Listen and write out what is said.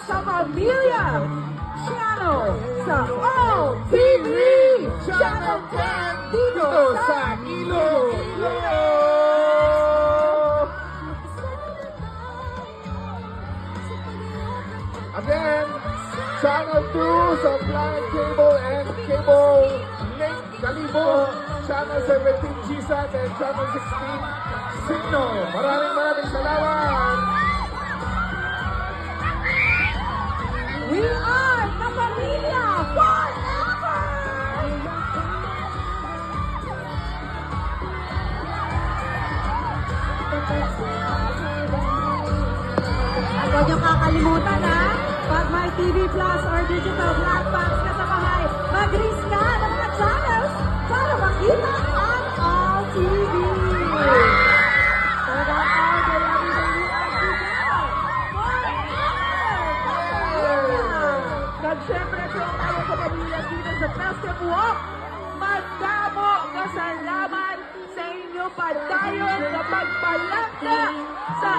sa pamilya channel sa All TV Channel 10 dito sa Iloilo. Again, Channel 2 sa Blind Cable and Cable Link Kalibo, Channel 17 GSAT and Channel 16 Signal. Maraming salamat! We are the pamilya forever! Huwag niyong kakalimutan ha, pag may TV Plus or digital platforms ka sa bahay, mag-list ka ng mga channels para makita ang All TV. So that's all the everything we are together. At syempre kung tayo sa pamilya dito sa Festive Walk, magdamo kasalamat sa inyo padayon sa pagbalangga sa